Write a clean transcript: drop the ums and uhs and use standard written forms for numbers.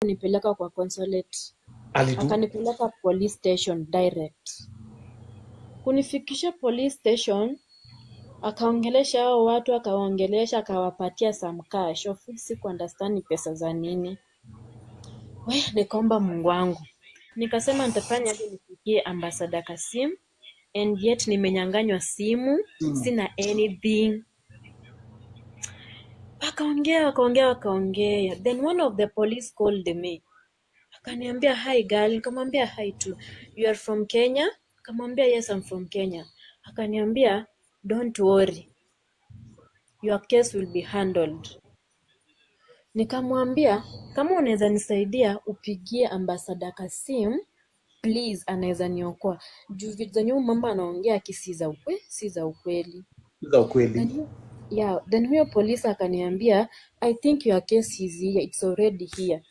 Nipeleka kwa consulate. Alidu. Akanipeleka police station direct. Kunifikisha police station, akaongelesha hao watu, akawaongelesha, akawapatia some cash. Of which siku understand ni pesa za nini. Nikaomba Mungu wangu. Nikasema nitafanya hadi nifikie Ambassador Kassim, and yet nimenyanganywa simu, sina anything. Wakaongea. Then one of the police called me. Akaniambia, hi girl. Nikamwambia hi too. You are from Kenya? Nikamwambia yes, I'm from Kenya. Akaniambia, don't worry. Your case will be handled. Nikamwambia, kama unaweza nisaidia upigie Ambassador Kassim, please, anaweza niokoa. Juu vitu zenye mama anaongea si za ukweli. Then huyo polisi akaniambia, I think your case is here, it's already here.